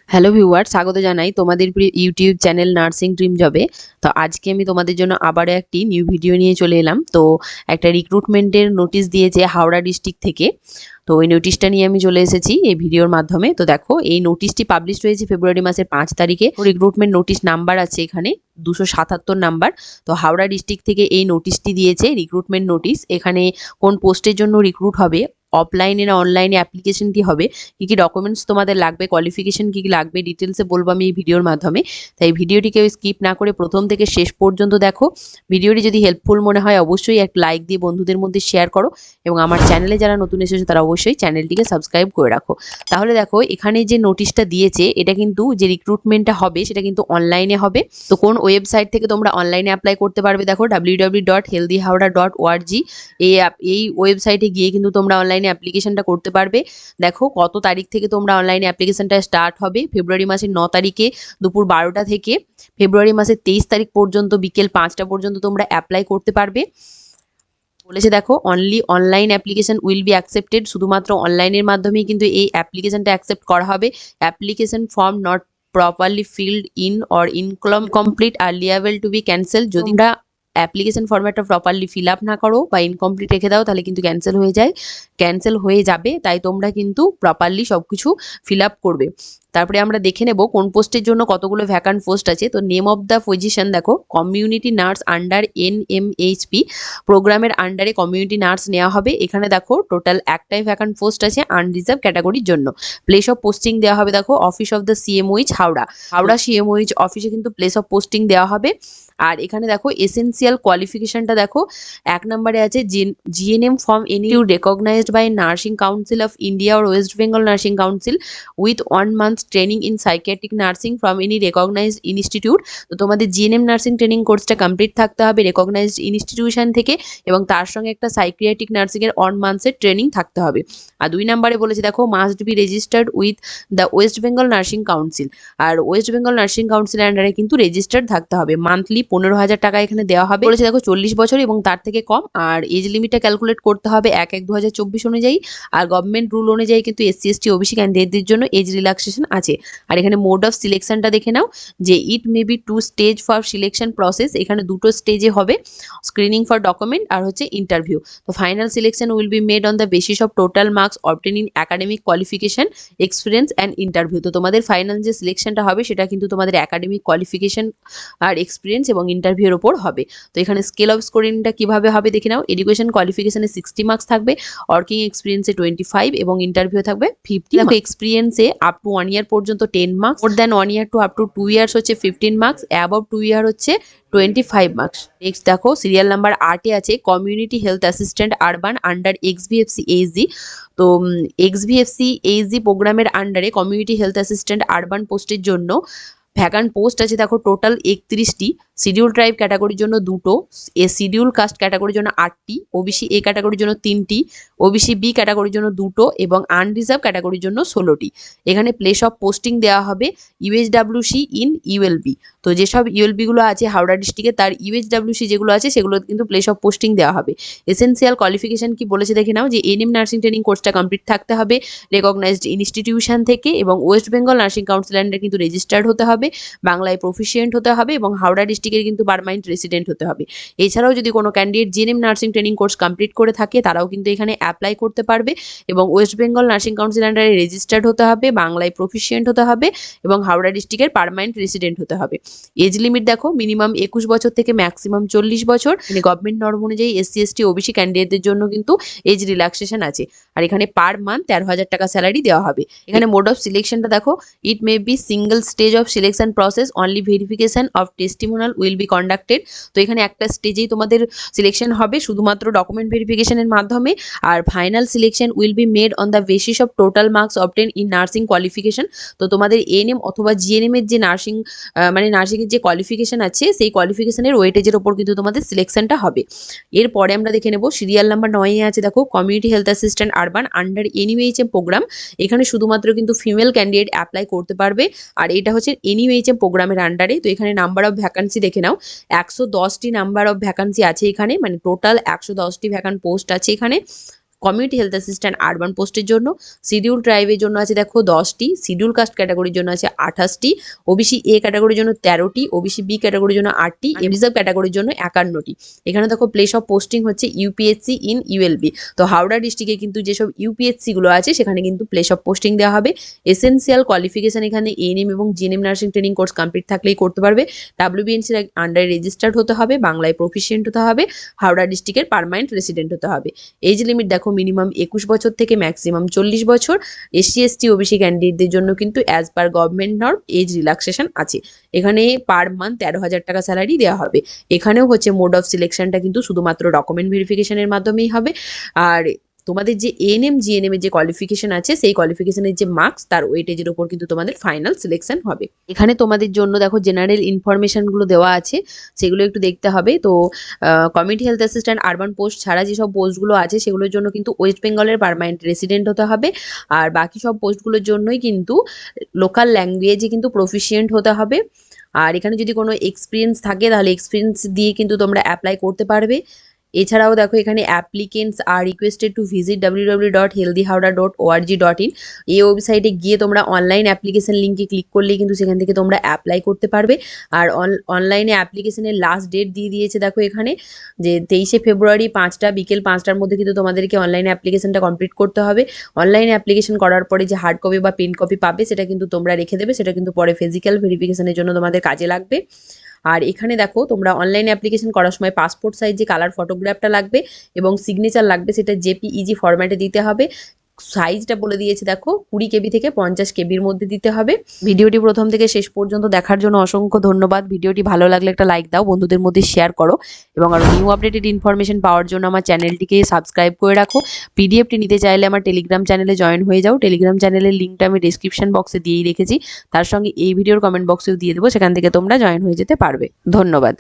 Hello viewer, স্বাগত জানাই তোমাদের প্রিয় ইউটিউব চ্যানেল নার্সিং ড্রিম জবে। তো আজকে আমি তোমাদের জন্য আবারও একটি নিউ ভিডিও নিয়ে চলে এলাম। তো একটা রিক্রুটমেন্টের নোটিশ দিয়েছে হাওড়া ডিস্ট্রিক্ট থেকে। তো ওই নোটিশটা নিয়ে আমি চলে এসেছি এই ভিডিওর মাধ্যমে। তো দেখো, এই নোটিশটি পাবলিশ হয়েছে ফেব্রুয়ারি মাসের 5 তারিখে। রিক্রুটমেন্ট নোটিশ নাম্বার আছে এখানে 277 নাম্বার। তো হাওড়া ডিস্ট্রিক্ট থেকে এই নোটিশটি দিয়েছে, রিক্রুটমেন্ট নোটিশ। এখানে কোন পোস্টের জন্য রিক্রুট হবে, অফলাইনে না অনলাইনে অ্যাপ্লিকেশনটি হবে, কি কি ডকুমেন্টস তোমাদের লাগবে, কোয়ালিফিকেশন কি কি লাগবে, ডিটেলসে বলবো আমি এই ভিডিওর মাধ্যমে। তাই ভিডিওটিকে স্কিপ না করে প্রথম থেকে শেষ পর্যন্ত দেখো। ভিডিওটি যদি হেল্পফুল মনে হয় অবশ্যই একটা লাইক দিয়ে বন্ধুদের মধ্যে শেয়ার করো, এবং আমার চ্যানেলে যারা নতুন এসেছে তারা অবশ্যই চ্যানেলটিকে সাবস্ক্রাইব করে রাখো। তাহলে দেখো, এখানে যে নোটিশটা দিয়েছে এটা কিন্তু যে রিক্রুটমেন্টটা হবে সেটা কিন্তু অনলাইনে হবে। তো কোন ওয়েবসাইট থেকে তোমরা অনলাইনে অ্যাপ্লাই করতে পারবে, দেখো www.healthyhowda.org এই ওয়েবসাইটে গিয়ে কিন্তু তোমরা অনলাইনে অ্যাপ্লিকেশনটা করতে পারবে। দেখো কত তারিখ থেকে তোমরা অনলাইনে অ্যাপ্লিকেশনটা স্টার্ট হবে, ফেব্রুয়ারি মাসের 9 তারিখে দুপুর 12টা থেকে ফেব্রুয়ারি মাসের 23 তারিখ পর্যন্ত বিকেল 5টা পর্যন্ত তোমরা অ্যাপ্লাই করতে পারবে। বলেছে দেখো, only online application will be accepted, শুধুমাত্র অনলাইনের মাধ্যমেই কিন্তু এই অ্যাপ্লিকেশনটা অ্যাকসেপ্ট করা হবে। Application form not properly filled in or incomplete are liable to be cancel. যদি তোমরা অ্যাপ্লিকেশন ফর্ম্যাটটা প্রপারলি ফিল আপ না করো বা ইনকমপ্লিট রেখে দাও তাহলে কিন্তু ক্যান্সেল হয়ে যাবে। তাই তোমরা কিন্তু প্রপারলি সব কিছু ফিল আপ করবে। তারপরে আমরা দেখে নেব কোন পোস্টের জন্য কতগুলো ভ্যাকান্ট পোস্ট আছে। তো নেম অফ দ্য পজিশন দেখো, কমিউনিটি নার্স আন্ডার NMHP প্রোগ্রামের আন্ডারে কমিউনিটি নার্স নেওয়া হবে। এখানে দেখো টোটাল একটাই ভ্যাকান্ট পোস্ট আছে আনরিজার্ভ ক্যাটাগরির জন্য। প্লেস অফ পোস্টিং দেওয়া হবে দেখো, office of the CMOH Howrah CMOH অফিসে কিন্তু প্লেস অফ পোস্টিং দেওয়া হবে। আর এখানে দেখো এসেন্সিয়াল কোয়ালিফিকেশনটা দেখো, 1 নম্বরে আছে GNM from any recognised by nursing council of India or west Bengal nursing council with 1 month training in psychiatric nursing from any recognised institute. তো তোমাদের GNM নার্সিং ট্রেনিং কোর্সটা কমপ্লিট থাকতে হবে রেকগনাইজড ইনস্টিটিউশন থেকে, এবং তার সঙ্গে একটা সাইকিয়াট্রিক নার্সিংয়ের 1 month ট্রেনিং থাকতে হবে। আর 2 নম্বরে বলেছে দেখো, must be registered with the west Bengal nursing council. আর ওয়েস্ট বেঙ্গল নার্সিং কাউন্সিলের আন্ডারে কিন্তু রেজিস্টার্ড থাকতে হবে। মান্থলি 15,000 টাকা এখানে দেওয়া হবে। বলেছে দেখো 40 বছর এবং তার থেকে কম। আর এজ লিমিটটা ক্যালকুলেট করতে হবে 1/1/2024 অনুযায়ী। আর গভর্নমেন্ট রুল অনুযায়ী কিন্তু SC ST OBC ক্যান্ডিডেটদের জন্য এজ রিল্যাক্সেশন আছে। আর এখানে মোড অফ সিলেকশনটা দেখে নাও, যে it may be 2 stage for selection process. এখানে দুটো স্টেজে হবে, স্ক্রিনিং ফর ডকুমেন্ট আর হচ্ছে ইন্টারভিউ। তো final selection will be made on the basis of total marks obtain in academic qualification, experience and interview. তো তোমাদের ফাইনাল যে সিলেকশনটা হবে সেটা কিন্তু তোমাদের একাডেমিক কোয়ালিফিকেশন আর এক্সপিরিয়েন্স এবং ইন্টারভিউর ওপর হবে। তো এখানে স্কেল অফ স্কোরিংটা কিভাবে হবে দেখে নাও। এডুকেশন কোয়ালিফিকেশনে 60 মার্কস থাকবে, ওয়ার্কিং এক্সপিরিয়েন্সে 25 এবং ইন্টারভিউ থাকবে 50। দেখো এক্সপিরিয়েন্সে আপ টু 1 ইয়ার পর্যন্ত 10 marks, more than 1 year to up to 2 years হচ্ছে 15 মার্কস, অ্যাবভ 2 ইয়ার হচ্ছে 25 মার্কস। নেক্সট দেখো, সিরিয়াল নাম্বার 8-এ আছে community health assistant urban under XVFC AG। তো XVFC AG প্রোগ্রামের আন্ডারে কমিউনিটি হেলথ অ্যাসিস্ট্যান্ট আরবান পোস্টের জন্য ভ্যাকান্ট পোস্ট আছে দেখো টোটাল 31টি। শিডিউল ট্রাইব ক্যাটাগরির জন্য 2টো, শিডিউল কাস্ট ক্যাটাগরির জন্য 8টি, OBC A ক্যাটাগরির জন্য 3টি, OBC B ক্যাটাগরির জন্য 2টো এবং আনরিজার্ভ ক্যাটাগরির জন্য 16টি। এখানে প্লেস অফ পোস্টিং দেওয়া হবে UHWC ইন ULB। তো যেসব ULB গুলো আছে হাওড়া ডিস্ট্রিক্টে, তার UHWC যেগুলো আছে সেগুলো কিন্তু প্লেস অফ পোস্টিং দেওয়া হবে। এসেন্সিয়াল কোয়ালিফিকেশন কি বলেছে দেখে নাও, যে NM নার্সিং ট্রেনিং কোর্সটা কমপ্লিট থাকতে হবে রেকগনাইজড ইনস্টিটিউশন থেকে, এবং ওয়েস্ট বেঙ্গল নার্সিং কাউন্সিল আন্ডারে কিন্তু রেজিস্টার্ড হতে হবে, বাংলায় প্রফিসিয়েন্ট হতে হবে এবং হাওড়া ডিস্ট্রিক্টের কিন্তু পার্মানেন্ট রেসিডেন্ট হতে হবে। এছাড়াও যদি কোনো candidate GNM nursing training course complete করে থাকে তারাও কিন্তু এখানে অ্যাপ্লাই করতে পারবে, এবং ওয়েস্ট বেঙ্গল নার্সিং কাউন্সিল আন্ডারে রেজিস্টার্ড হতে হবে, বাংলায় প্রফিসিয়েন্ট হতে হবে এবং হাওড়া ডিস্ট্রিক্টের পার্মানেন্ট রেসিডেন্ট হতে হবে। এজ লিমিট দেখো, মিনিমাম 21 বছর থেকে ম্যাক্সিমাম 40 বছর। গভর্নমেন্ট নর্ম অনুযায়ী SC ST OBC ক্যান্ডিডেটদের জন্য কিন্তু এজ রিল্যাক্সেশন আছে। আর এখানে পার মান্থ 13,000 টাকা স্যালারি দেওয়া হবে। এখানে মোড অফ সিলেকশনটা দেখো, it may be single stage of selection process, only verification of testimonial will be conducted. তো এখানে একটা স্টেজেই তোমাদের সিলেকশন হবে শুধুমাত্র ডকুমেন্ট ভেরিফিকেশনের মাধ্যমে, আর final selection will be made on the basis of total marks obtain in nursing qualification. তো তোমাদের ANM অথবা GNM এর যে নার্সিং নার্সিংয়ের যে কোয়ালিফিকেশন আছে সেই কোয়ালিফিকেশনের ওয়েটেজের ওপর কিন্তু তোমাদের সিলেকশনটা হবে। এরপরে আমরা দেখে নেব সিরিয়াল নাম্বার 9-এ আছে দেখো, community health assistant urban under NUHM programme. এখানে শুধুমাত্র কিন্তু ফিমেল ক্যান্ডিডেট অ্যাপ্লাই করতে পারবে, আর এটা হচ্ছে NUHM প্রোগ্রামের আন্ডারে। তো এখানে নাম্বার অফ ভ্যাকান্সি দেখে নাও, 110টি নাম্বার অফ ভ্যাকান্সি আছে এখানে, মানে টোটাল 110টি ভ্যাকান্ট পোস্ট আছে এখানে। কমিউনিটি হেলথ অ্যাসিস্ট্যান্ট আরবান পোস্টের জন্য। শিডিউল ট্রাইবের জন্য আছে দেখো 10টি, শিডিউল কাস্ট ক্যাটাগরির জন্য আছে 28টি, ওবিসি এ ক্যাটাগরির জন্য 13টি, ওবিসি বি ক্যাটাগরির জন্য 8টি, রিজার্ভ ক্যাটাগরির জন্য 51টি। এখানে দেখো প্লেস অফ পোস্টিং হচ্ছে ইউপিএসসি ইন ইউএলবি। তো হাওড়া ডিস্ট্রিক্টে কিন্তু যেসব ইউপিএসসি গুলো আছে সেখানে কিন্তু প্লেস অফ পোস্টিং দেওয়া হবে। এসেনশিয়াল কোয়ালিফিকেশন এখানে এএনএম এবং GNM nursing training course complete থাকলেই করতে পারবে। ডাব্লিউবিএনসির আন্ডারে রেজিস্টার্ড হতে হবে, বাংলায় প্রফিসিয়েন্ট হতে হবে, হাওড়া ডিস্ট্রিক্টের পার্মানেন্ট রেসিডেন্ট হতে হবে। এজ লিমিট দেখো মিনিমাম 21 বছর থেকে ম্যাক্সিমাম 40 বছর। এসসি এসটি ওবিসি ক্যান্ডিডেটদের জন্য কিন্তু as per government norm age relaxation আছে। এখানে পার মান্থ 13,000 টাকা স্যালারি দেওয়া হবে। এখানেও হচ্ছে মোড অফ সিলেকশনটা কিন্তু শুধুমাত্র ডকুমেন্ট ভেরিফিকেশনের মাধ্যমেই হবে। আর তোমাদের যে এএনএম জিএনএম এর যে কোয়ালিফিকেশন আছে সেই কোয়ালিফিকেশনের যে মার্কস তার ওয়েটেজের উপর কিন্তু তোমাদের ফাইনাল সিলেকশন হবে। এখানে তোমাদের জন্য দেখো জেনারেল ইনফরমেশনগুলো দেওয়া আছে, সেগুলো একটু দেখতে হবে। তো community health assistant urban post ছাড়া যেসব পোস্টগুলো আছে সেগুলোর জন্য কিন্তু ওয়েস্ট বেঙ্গলের পার্মানেন্ট রেসিডেন্ট হতে হবে। আর বাকি সব পোস্টগুলোর জন্যই কিন্তু লোকাল ল্যাঙ্গুয়েজে কিন্তু প্রফিসিয়েন্ট হতে হবে। আর এখানে যদি কোনো এক্সপিরিয়েন্স থাকে তাহলে এক্সপিরিয়েন্স দিয়ে কিন্তু তোমরা অ্যাপ্লাই করতে পারবে। এছাড়াও দেখো এখানে applicants are requested to visit www.healthyhowrah.org.in এই ওয়েবসাইটে গিয়ে তোমরা অনলাইন অ্যাপ্লিকেশন লিঙ্কে ক্লিক করলেই কিন্তু সেখান থেকে তোমরা অ্যাপ্লাই করতে পারবে। আর অনলাইনে অ্যাপ্লিকেশনের লাস্ট ডেট দিয়ে দিয়েছে দেখো এখানে যে 23শে ফেব্রুয়ারি 5টা বিকেল 5টার মধ্যে কিন্তু তোমাদেরকে অনলাইনে অ্যাপ্লিকেশনটা কমপ্লিট করতে হবে। অনলাইনে অ্যাপ্লিকেশন করার পরে যে হার্ড কপি বা প্রিন্ট কপি পাবে সেটা কিন্তু তোমরা রেখে দেবে, সেটা কিন্তু পরে ফিজিক্যাল ভেরিফিকেশনের জন্য তোমাদের কাজে লাগবে। আর এখানে দেখো তোমরা অনলাইনে অ্যাপ্লিকেশন করার সময় পাসপোর্ট সাইজ যে কালার ফটোগ্রাফটা লাগবে এবং সিগনেচার লাগবে, সেটা জেপিইজি ফরম্যাটে দিতে হবে। সাইজটা বলে দিয়েছে দেখো 20 কেবি থেকে 50 কেবির মধ্যে দিতে হবে। ভিডিওটি প্রথম থেকে শেষ পর্যন্ত দেখার জন্য অসংখ্য ধন্যবাদ। ভিডিওটি ভালো লাগলে একটা লাইক দাও, বন্ধুদের মধ্যে শেয়ার করো এবং আরও নিউ আপডেটেড ইনফরমেশন পাওয়ার জন্য আমার চ্যানেলটিকে সাবস্ক্রাইব করে রাখো। পিডিএফটি নিতে চাইলে আমার টেলিগ্রাম চ্যানেলে জয়েন হয়ে যাও। টেলিগ্রাম চ্যানেলের লিঙ্কটা আমি ডিসক্রিপশন বক্সে দিয়েই রেখেছি, তার সঙ্গে এই ভিডিওর কমেন্ট বক্সেও দিয়ে দেবো, সেখান থেকে তোমরা জয়েন হয়ে যেতে পারবে। ধন্যবাদ।